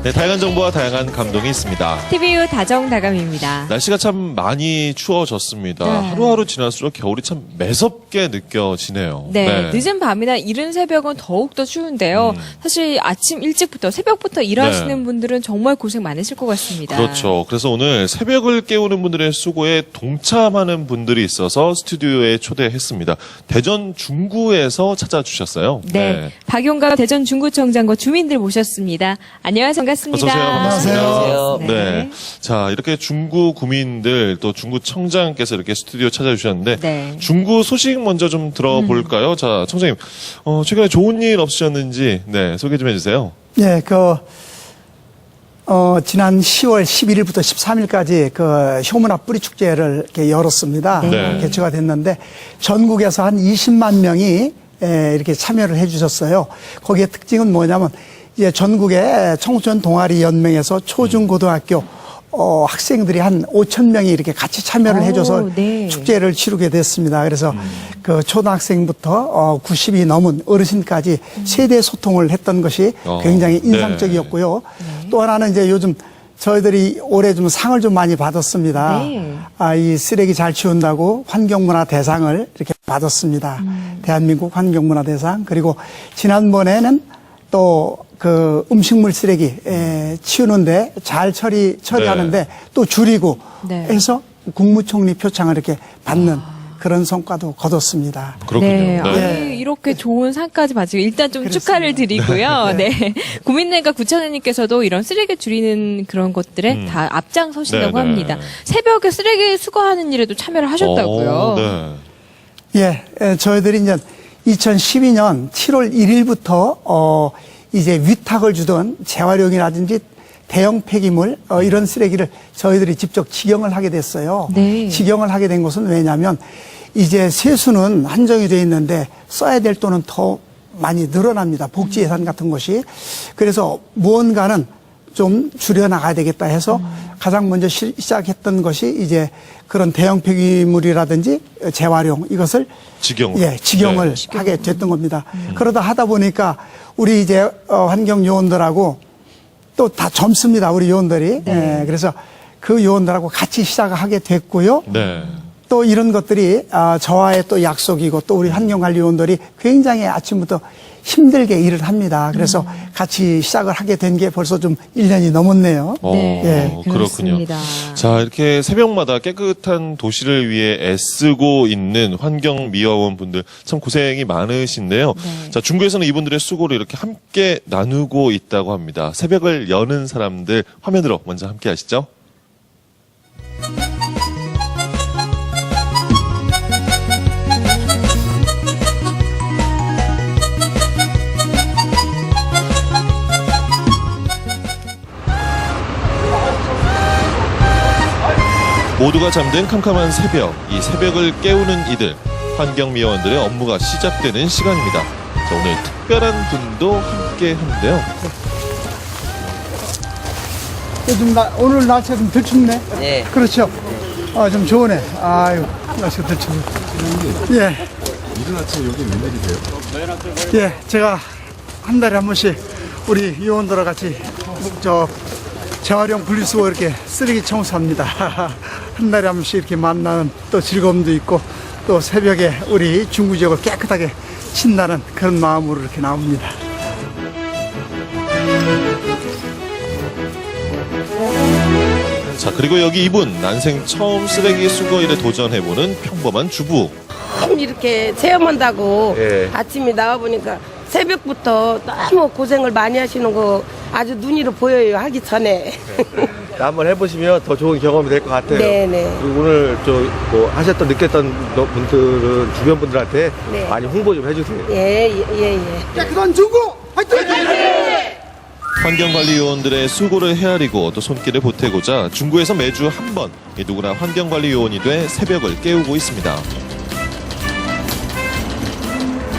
네, 다양한 정보와 다양한 감동이 있습니다. TVU 다정다감입니다. 날씨가 참 많이 추워졌습니다. 네. 하루하루 지날수록 겨울이 참 매섭게 느껴지네요. 네, 늦은 밤이나 이른 새벽은 더욱더 추운데요. 사실 아침 일찍부터 새벽부터 일하시는 네. 분들은 정말 고생 많으실 것 같습니다. 그렇죠. 그래서 오늘 새벽을 깨우는 분들의 수고에 동참하는 분들이 있어서 스튜디오에 초대했습니다. 대전 중구에서 찾아주셨어요. 네, 박용갑 대전 중구청장과 주민들 모셨습니다. 안녕하세요. 반갑습니다. 어서 오세요. 반갑습니다. 안녕하세요. 네. 자, 이렇게 중구 구민들 또 중구 청장께서 이렇게 스튜디오 찾아주셨는데 네. 중구 소식 먼저 좀 들어볼까요? 자, 청장님, 최근에 좋은 일 없으셨는지 네, 소개 좀 해주세요. 예, 지난 10월 11일부터 13일까지 효문화 뿌리 축제를 이렇게 열었습니다. 네. 개최가 됐는데 전국에서 한 20만 명이 이렇게 참여를 해주셨어요. 거기에 특징은 뭐냐면 이제 전국의 청소년 동아리 연맹에서 초중고등학교 학생들이 한 5천 명이 이렇게 같이 참여를 해줘서 네. 축제를 치르게 됐습니다. 그래서 그 초등학생부터 90이 넘은 어르신까지 세대 소통을 했던 것이 굉장히 인상적이었고요. 네. 또 하나는 이제 요즘 저희들이 올해 좀 상을 좀 많이 받았습니다. 네. 이 쓰레기 잘 치운다고 환경문화 대상을 이렇게 받았습니다. 대한민국 환경문화 대상. 그리고 지난번에는 또 음식물 쓰레기 치우는데 잘 처리하는데 네. 또 줄이고 네. 해서 국무총리 표창을 이렇게 받는 그런 성과도 거뒀습니다. 그렇군요. 네, 네. 아니, 이렇게 좋은 상까지 받으시고 일단 좀 그렇습니다. 축하를 드리고요. 네. 구민들과 구청장님께서도 이런 쓰레기 줄이는 그런 것들에 다 앞장서신다고 네, 네. 합니다. 새벽에 쓰레기 수거하는 일에도 참여를 하셨다고요. 네. 저희들이 이제 2012년 7월 1일부터 이제 위탁을 주던 재활용이라든지 대형 폐기물 이런 쓰레기를 저희들이 직접 직영을 하게 됐어요. 네. 직영을 하게 된 것은 왜냐하면 이제 세수는 한정이 되어 있는데 써야 될 돈은 더 많이 늘어납니다. 복지 예산 같은 것이. 그래서 무언가는 좀 줄여나가야 되겠다 해서 가장 먼저 시작했던 것이 이제 그런 대형 폐기물이라든지 재활용 이것을 직영을 네. 하게 됐던 겁니다. 그러다 하다 보니까 우리 이제 환경 요원들하고 또 다 젊습니다. 우리 요원들이. 그래서 그 요원들하고 같이 시작을 하게 됐고요. 네. 또 이런 것들이 저와의 또 약속이고 또 우리 환경관리요원들이 굉장히 아침부터 힘들게 일을 합니다. 그래서 같이 시작을 하게 된 게 벌써 좀 1년이 넘었네요. 네, 그렇군요. 그렇습니다. 자, 이렇게 새벽마다 깨끗한 도시를 위해 애쓰고 있는 환경미화원 분들 참 고생이 많으신데요. 네. 자, 중구에서는 이분들의 수고를 이렇게 함께 나누고 있다고 합니다. 새벽을 여는 사람들 화면으로 먼저 함께 하시죠. 모두가 잠든 캄캄한 새벽, 이 새벽을 깨우는 이들, 환경미화원들의 업무가 시작되는 시간입니다. 자, 오늘 특별한 분도 함께 하는데요. 요즘 오늘 날씨가 좀 덜 춥네. 네. 그렇죠. 좀 좋으네. 아유, 날씨가 덜 춥네. 예. 이른 아침 여기 웬일이세요? 예, 제가 한 달에 한 번씩 우리 요원들과 같이 재활용 분리수거 이렇게 쓰레기 청소합니다. 한 달에 한 번씩 이렇게 만나는 또 즐거움도 있고 또 새벽에 우리 중구 지역을 깨끗하게 친다는 그런 마음으로 이렇게 나옵니다. 자, 그리고 여기 이분, 난생 처음 쓰레기 수거 일에 도전해보는 평범한 주부. 이렇게 체험한다고 아침에 나와보니까 새벽부터 너무 고생을 많이 하시는 거 아주 눈으로 보여요. 하기 전에. 한번 해보시면 더 좋은 경험이 될 것 같아요. 네네. 그리고 오늘 하셨던 느꼈던 분들은 주변 분들한테 네. 많이 홍보 좀 해주세요. 예. 깨끗한 중구 화이팅! 환경관리요원들의 수고를 헤아리고 또 손길을 보태고자 중구에서 매주 한 번 누구나 환경관리요원이 돼 새벽을 깨우고 있습니다.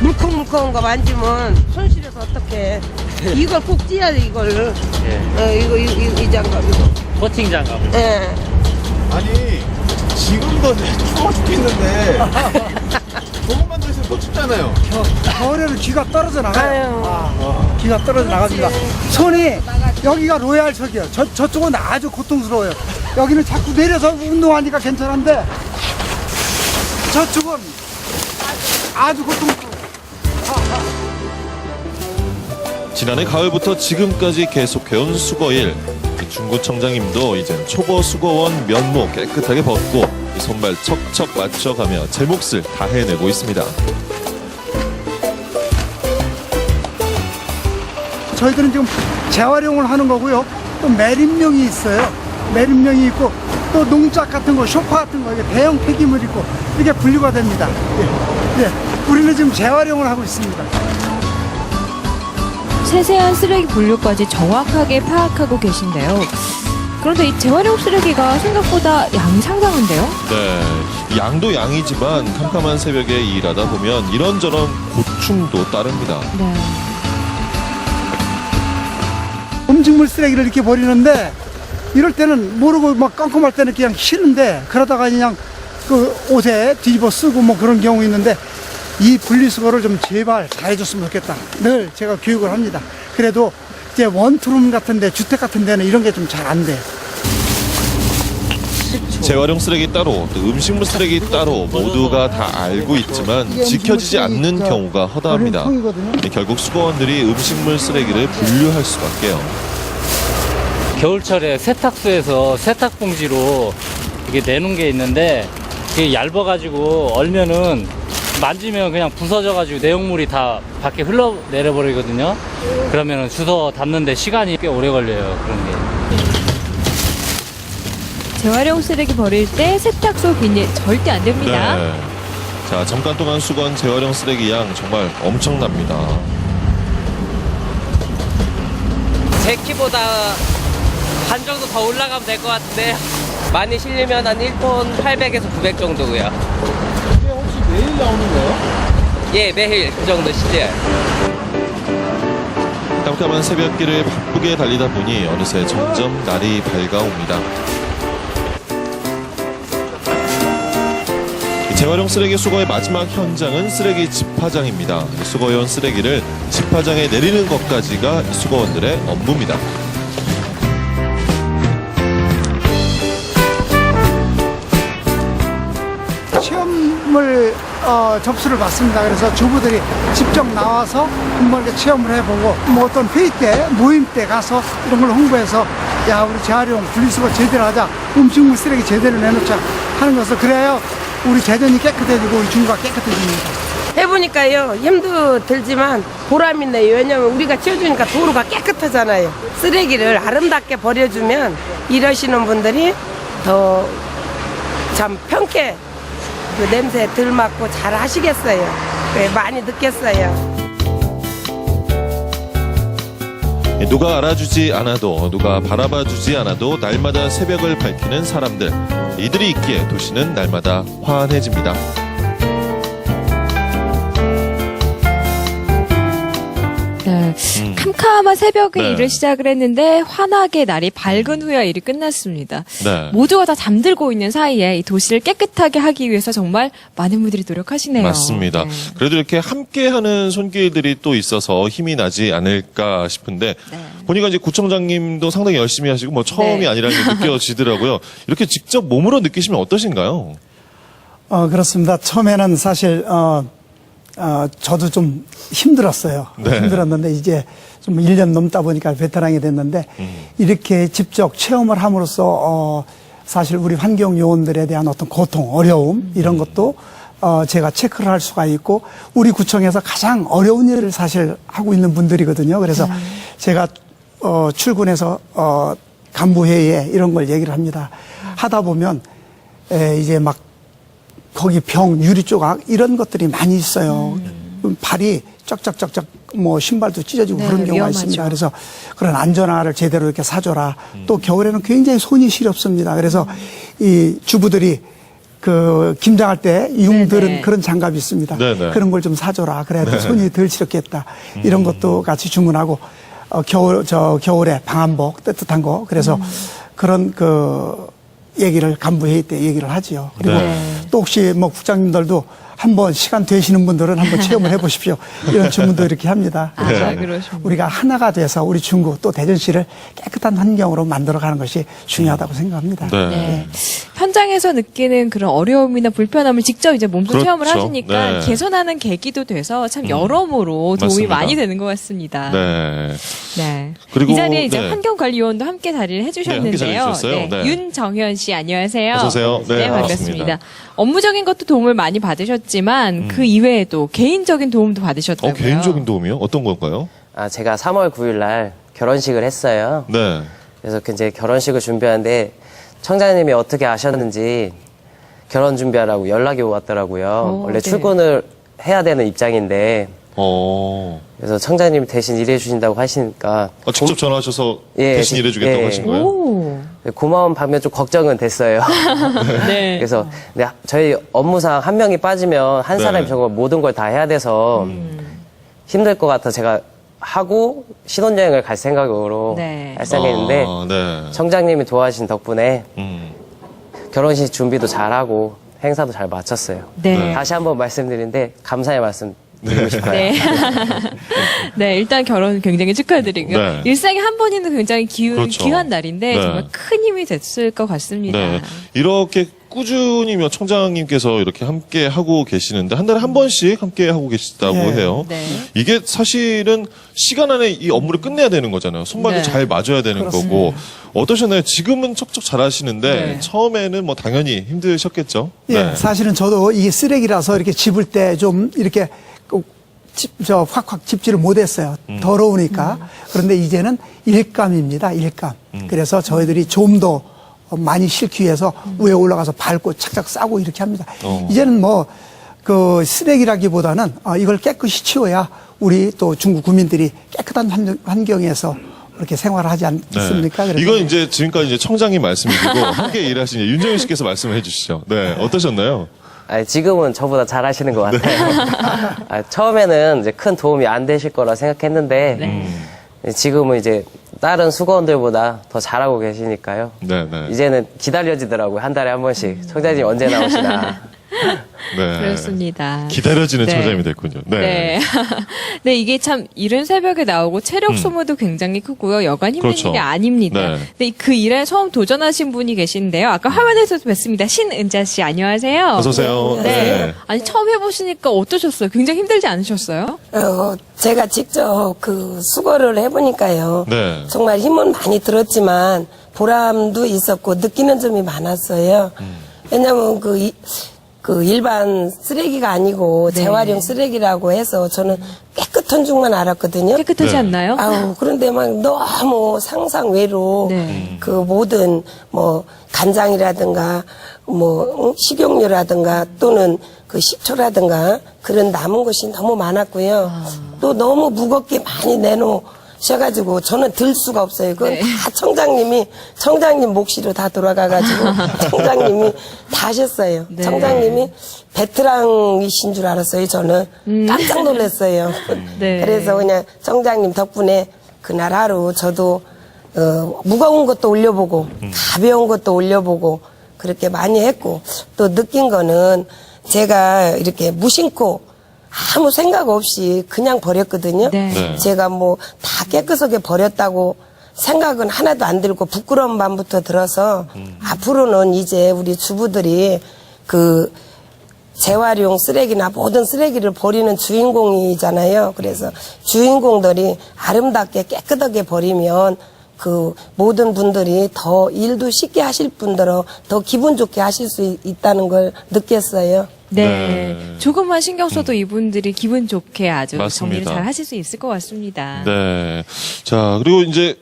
물컹물컹한 거 만지면 손실해서 어떡해. 이걸 꼭 찌야 돼, 이걸. 이 장갑, 이거. 코팅 장갑. 예. 아니 지금도 추워 죽겠는데 저것만 들으시면 못 춥잖아요. 겨울에는 귀가 떨어져 나가요. 귀가 떨어져 나갑니다. 손이 여기가 로얄석이에요. 저쪽은 아주 고통스러워요. 여기는 자꾸 내려서 운동하니까 괜찮은데 저쪽은 아주 고통스러워요. 지난해 가을부터 지금까지 계속해온 수거일. 중구청장님도 이젠 초보 수거원 면모 깨끗하게 벗고 이 손발 척척 맞춰가며 제 몫을 다 해내고 있습니다. 저희들은 지금 재활용을 하는 거고요. 또 매립용이 있어요. 매립용이 있고 또 농작 같은 거, 소파 같은 거, 이게 대형 폐기물 있고 이게 분류가 됩니다. 예. 우리는 지금 재활용을 하고 있습니다. 세세한 쓰레기 분류까지 정확하게 파악하고 계신데요. 그런데 이 재활용 쓰레기가 생각보다 양이 상당한데요? 네, 양도 양이지만 캄캄한 새벽에 일하다 보면 이런저런 고충도 따릅니다. 네. 음식물 쓰레기를 이렇게 버리는데 이럴 때는 모르고 막 깜깜할 때는 그냥 싫은데 그러다가 그냥 그 옷에 뒤집어 쓰고 뭐 그런 경우 있는데 이 분리수거를 좀 제발 잘해줬으면 좋겠다. 늘 제가 교육을 합니다. 그래도 이제 원투룸 같은데 주택 같은 데는 이런 게 좀 잘 안 돼요. 재활용 쓰레기 따로, 또 음식물 쓰레기 따로 모두가 다 알고 있지만 지켜지지 않는 경우가 허다합니다. 결국 수거원들이 음식물 쓰레기를 분류할 수밖에요. 겨울철에 세탁소에서 세탁봉지로 이게 내놓은 게 있는데 그게 얇아가지고 얼면은 만지면 그냥 부서져가지고 내용물이 다 밖에 흘러내려버리거든요. 그러면은 주워 담는데 시간이 꽤 오래 걸려요. 그런 게. 재활용 쓰레기 버릴 때 세탁소 비닐 절대 안 됩니다. 네. 자, 잠깐 동안 수거한 재활용 쓰레기 양 정말 엄청납니다. 제 키보다 반 정도 더 올라가면 될 것 같은데 많이 실리면 한 1톤 800에서 900 정도고요. 이게 혹시 매일 나오는 거예요? 예, 매일 그 정도 실려요. 깜깜한 새벽길을 바쁘게 달리다 보니 어느새 점점 날이 밝아옵니다. 재활용 쓰레기 수거의 마지막 현장은 쓰레기 집화장입니다. 수거해온 쓰레기를 집화장에 내리는 것까지가 수거원들의 업무입니다. 체험을 접수를 받습니다. 그래서 주부들이 직접 나와서 한번 이렇게 체험을 해보고 뭐 어떤 회의 때 모임 때 가서 이런 걸 홍보해서 야 우리 재활용 분리수거 제대로 하자, 음식물 쓰레기 제대로 내놓자 하는 것을 그래야 우리 대전이 깨끗해지고 우리 중구가 깨끗해집니다. 해보니까요 힘도 들지만 보람이 있네요. 왜냐면 우리가 치워주니까 도로가 깨끗하잖아요. 쓰레기를 아름답게 버려주면 이러시는 분들이 더 참 편케 그 냄새 덜 맡고 잘 하시겠어요. 많이 느꼈어요. 누가 알아주지 않아도, 누가 바라봐주지 않아도 날마다 새벽을 밝히는 사람들, 이들이 있기에 도시는 날마다 환해집니다. 네. 캄캄한 새벽에 네. 일을 시작을 했는데 환하게 날이 밝은 후에 일이 끝났습니다. 네. 모두가 다 잠들고 있는 사이에 이 도시를 깨끗하게 하기 위해서 정말 많은 분들이 노력하시네요. 맞습니다. 네. 그래도 이렇게 함께하는 손길들이 또 있어서 힘이 나지 않을까 싶은데 네. 보니까 이제 구청장님도 상당히 열심히 하시고 뭐 처음이 네. 아니라는 게 느껴지더라고요. 이렇게 직접 몸으로 느끼시면 어떠신가요? 그렇습니다. 처음에는 사실 저도 좀 힘들었어요. 네. 힘들었는데 이제 좀 1년 넘다 보니까 베테랑이 됐는데 이렇게 직접 체험을 함으로써 사실 우리 환경 요원들에 대한 어떤 고통, 어려움 이런 것도 제가 체크를 할 수가 있고 우리 구청에서 가장 어려운 일을 사실 하고 있는 분들이거든요. 그래서 제가 출근해서 간부회의에 이런 걸 얘기를 합니다. 하다 보면 이제 막 거기 병, 유리 조각 이런 것들이 많이 있어요. 발이 쩍쩍쩍쩍 뭐 신발도 찢어지고 네, 그런 경우가 위험하죠. 있습니다. 그래서 그런 안전화를 제대로 이렇게 사줘라. 또 겨울에는 굉장히 손이 시렵습니다. 그래서 이 주부들이 그 김장할 때 융들은 네네. 그런 장갑이 있습니다. 네네. 그런 걸 좀 사줘라. 그래야 손이 덜 시렵겠다. 이런 것도 같이 주문하고 겨울에 방한복 따뜻한 거. 그래서 그런 그 얘기를 간부회의 때 얘기를 하지요. 그리고 네. 또 혹시 뭐 국장님들도 한번 시간 되시는 분들은 한번 체험을 해보십시오. 이런 주문도 이렇게 합니다. 아, 그래서 그러시군요. 우리가 하나가 돼서 우리 중구 또 대전시를 깨끗한 환경으로 만들어가는 것이 중요하다고 생각합니다. 네. 네. 현장에서 느끼는 그런 어려움이나 불편함을 직접 이제 몸소 그렇죠. 체험을 하시니까 네. 개선하는 계기도 돼서 참 여러모로 도움이 맞습니다. 많이 되는 것 같습니다. 네. 네. 그리고, 이 자리에 이제 네. 환경관리위원도 함께 자리를 해주셨는데요. 함께 자리해 주셨어요. 네. 윤정현 씨 안녕하세요. 어서 오세요. 네, 반갑습니다. 반갑습니다. 업무적인 것도 도움을 많이 받으셨지만 그 이외에도 개인적인 도움도 받으셨다고요. 개인적인 도움이요? 어떤 건가요? 아, 제가 3월 9일 날 결혼식을 했어요. 네. 그래서 이제 결혼식을 준비하는데 청장님이 어떻게 아셨는지 결혼 준비하라고 연락이 왔더라고요. 원래 네. 출근을 해야 되는 입장인데 그래서 청장님이 대신 일해 주신다고 하시니까 직접 전화하셔서 예, 대신 일해주겠다고 예. 하신 거예요? 오. 고마운 반면 좀 걱정은 됐어요. 네. 그래서 근데 저희 업무상 한 명이 빠지면 한 네. 사람이 정말 모든 걸 다 해야 돼서 힘들 것 같아 제가 하고 신혼여행을 갈 생각으로 네. 할 생각했는데 네. 청장님이 도와주신 덕분에 음. 결혼식 준비도 잘하고 행사도 잘 마쳤어요. 네. 다시 한번 말씀드리는데 감사의 말씀 드리고 싶어요. 네. 네, 일단 결혼 굉장히 축하드리고요. 네. 일상에 한 번이면 굉장히 그렇죠. 귀한 날인데 네. 정말 큰 힘이 됐을 것 같습니다. 네. 이렇게 꾸준히 청장님께서 이렇게 함께 하고 계시는데 한 달에 한 번씩 함께 하고 계시다고 네. 해요. 네. 이게 사실은 시간 안에 이 업무를 끝내야 되는 거잖아요. 손발도 네. 잘 맞아야 되는 거고. 어떠셨나요? 지금은 척척 잘하시는데 네. 처음에는 뭐 당연히 힘드셨겠죠. 예, 네. 사실은 저도 이게 쓰레기라서 이렇게 집을 때 좀 이렇게 확확 집지를 못했어요. 더러우니까. 그런데 이제는 일감입니다. 일감. 그래서 저희들이 좀 더 많이 싫기 위해서 위에 올라가서 밟고 착착 싸고 이렇게 합니다. 이제는 뭐 그 쓰레기라기보다는 이걸 깨끗이 치워야 우리 또 중국 구민들이 깨끗한 환경에서 그렇게 생활을 하지 않습니까? 그래서 이건 이제 지금까지 이제 청장님 말씀이시고 함께 일하신 윤정현 씨께서 말씀을 해주시죠. 네, 어떠셨나요? 아니, 지금은 저보다 잘하시는 것 같아요. 처음에는 이제 큰 도움이 안 되실 거라 생각했는데 지금은 이제 다른 수거원들보다 더 잘하고 계시니까요. 네, 네. 이제는 기다려지더라고요. 한 달에 한 번씩. 청장님 언제 나오시나. 네. 그렇습니다. 기다려지는 네. 청장님이 됐군요. 네. 네. 네, 이게 참 이른 새벽에 나오고 체력 소모도 굉장히 크고요. 여간 힘든 그렇죠. 일이 아닙니다. 네. 근데 그 일에 처음 도전하신 분이 계신데요. 아까 화면에서도 뵀습니다. 신은자 씨, 안녕하세요. 어서 오세요. 네. 아니, 처음 해보시니까 어떠셨어요? 굉장히 힘들지 않으셨어요? 제가 직접 그 수거를 해보니까요. 네. 정말 힘은 많이 들었지만 보람도 있었고 느끼는 점이 많았어요. 왜냐면 그 일반 쓰레기가 아니고 네. 재활용 쓰레기라고 해서 저는 깨끗한 줄만 알았거든요. 깨끗하지 네. 않나요? 아우, 그런데 막 너무 상상 외로 네. 그 모든 뭐 간장이라든가 뭐 식용유라든가 또는 그 식초라든가 그런 남은 것이 너무 많았고요. 또 너무 무겁게 많이 내놓으셔가지고 저는 들 수가 없어요. 그건 네. 다 청장님 몫이로 다 돌아가가지고 청장님이 다 하셨어요. 네. 청장님이 베테랑이신 줄 알았어요. 저는 깜짝 놀랐어요. 네. 그래서 그냥 청장님 덕분에 그날 하루 저도 무거운 것도 올려보고 가벼운 것도 올려보고 그렇게 많이 했고 또 느낀 거는 제가 이렇게 무심코 아무 생각 없이 그냥 버렸거든요. 네. 네. 제가 뭐 다 깨끗하게 버렸다고 생각은 하나도 안 들고 부끄러운 마음부터 들어서 앞으로는 이제 우리 주부들이 그 재활용 쓰레기나 모든 쓰레기를 버리는 주인공이잖아요. 그래서 주인공들이 아름답게 깨끗하게 버리면 그 모든 분들이 더 일도 쉽게 하실 분들은 더 기분 좋게 하실 수 있다는 걸 느꼈어요. 네. 네. 조금만 신경 써도 이분들이 기분 좋게 아주 맞습니다. 정리를 잘 하실 수 있을 것 같습니다. 네. 자, 그리고 이제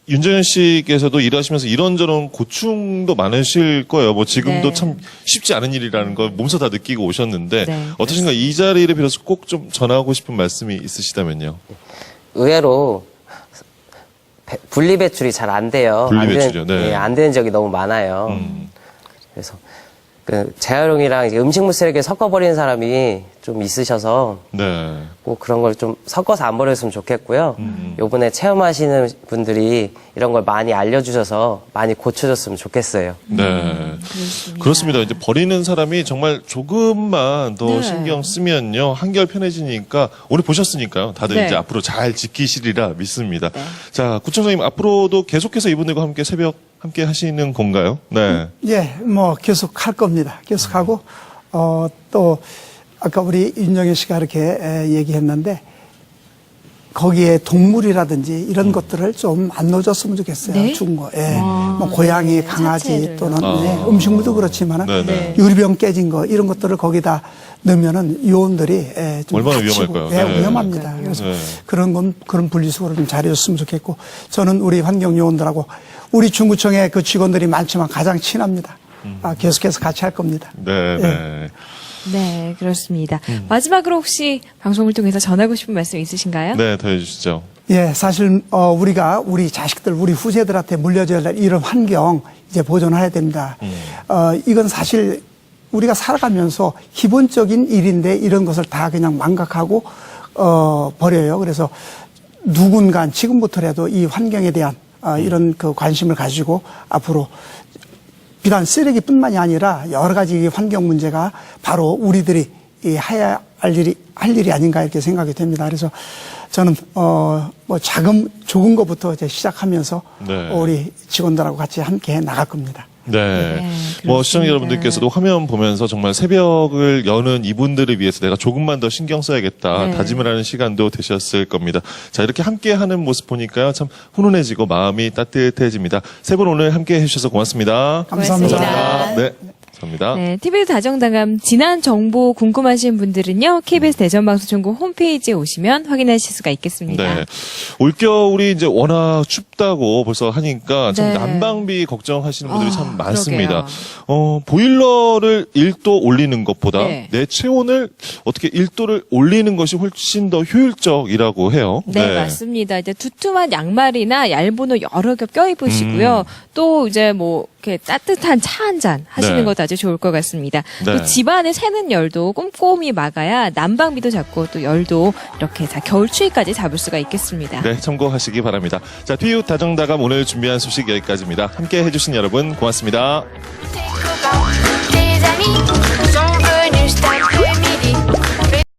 윤정현 씨께서도 일하시면서 이런저런 고충도 많으실 거예요. 뭐 지금도 네. 참 쉽지 않은 일이라는 걸 몸소 다 느끼고 오셨는데 네. 어떠신가 이 자리를 빌어서 꼭 좀 전하고 싶은 말씀이 있으시다면요. 의외로 분리배출이 잘 안 돼요. 분리배출이요? 안 되는, 네. 예, 안 되는 적이 너무 많아요. 그래서 그 재활용이랑 이제 음식물 쓰레기를 섞어버리는 사람이 좀 있으셔서 네. 꼭 그런 걸 좀 섞어서 안 버렸으면 좋겠고요. 요번에 체험하시는 분들이 이런 걸 많이 알려주셔서 많이 고쳐줬으면 좋겠어요. 네. 그렇습니다. 이제 버리는 사람이 정말 조금만 더 네. 신경 쓰면요. 한결 편해지니까 오늘 보셨으니까요. 다들 네. 이제 앞으로 잘 지키시리라 믿습니다. 자, 구청장님 앞으로도 계속해서 이분들과 함께 새벽 함께 하시는 건가요? 네. 예, 뭐 계속 할 겁니다. 계속 하고 또 아까 우리 윤정현 씨가 이렇게 얘기했는데 거기에 동물이라든지 이런 것들을 좀 안 넣어줬으면 좋겠어요. 네? 죽은 거. 예. 뭐 고양이, 네, 강아지 자체를. 또는 아. 예, 음식물도 그렇지만은 네네. 유리병 깨진 거 이런 것들을 거기다 넣으면은 요원들이 좀 얼마나 다치고, 위험할까요? 예, 네. 위험합니다. 그래서 네. 그런 분리수거를 좀 잘해줬으면 좋겠고 저는 우리 환경 요원들하고 우리 중구청에 그 직원들이 많지만 가장 친합니다. 계속해서 같이 할 겁니다. 네, 네. 네, 그렇습니다. 마지막으로 혹시 방송을 통해서 전하고 싶은 말씀 있으신가요? 네, 더 해주시죠. 예, 사실 우리가 우리 자식들, 우리 후세들한테 물려줘야 할 이런 환경 이제 보존해야 됩니다. 이건 사실 우리가 살아가면서 기본적인 일인데 이런 것을 다 그냥 망각하고 버려요. 그래서 누군가 지금부터라도 이 환경에 대한 이런 그 관심을 가지고 앞으로 비단 쓰레기뿐만이 아니라 여러 가지 환경 문제가 바로 우리들이 해야 할 일이 아닌가 이렇게 생각이 됩니다. 그래서 저는 뭐 조금 것부터 이제 시작하면서 네. 우리 직원들하고 같이 함께 나갈 겁니다. 네. 네, 뭐 그렇습니다. 시청자 여러분들께서도 화면 보면서 정말 새벽을 여는 이분들을 위해서 내가 조금만 더 신경 써야겠다 네. 다짐을 하는 시간도 되셨을 겁니다. 자, 이렇게 함께 하는 모습 보니까요. 참 훈훈해지고 마음이 따뜻해집니다. 세 분 오늘 함께 해주셔서 고맙습니다. 감사합니다. 고맙습니다. 네. 감사합니다. 네, TBS 다정다감 지난 정보 궁금하신 분들은요. KBS 대전방송총국 홈페이지에 오시면 확인하실 수가 있겠습니다. 네. 올겨울이 이제 워낙 춥다고 벌써 하니까 참 네. 난방비 걱정하시는 분들이 참 많습니다. 그러게요. 보일러를 1도 올리는 것보다 네. 내 체온을 어떻게 1도를 올리는 것이 훨씬 더 효율적이라고 해요. 네, 맞습니다. 이제 두툼한 양말이나 얇은 옷 여러 겹 껴입으시고요. 또 이제 뭐 이렇게 따뜻한 차 한 잔 하시는 네. 것도 아주 좋을 것 같습니다. 네. 또 집안에 새는 열도 꼼꼼히 막아야 난방비도 잡고 또 열도 이렇게 다 겨울 추위까지 잡을 수가 있겠습니다. 네, 참고하시기 바랍니다. 자, TBS 다정다감 오늘 준비한 소식 여기까지입니다. 함께 해주신 여러분 고맙습니다. 내 잠이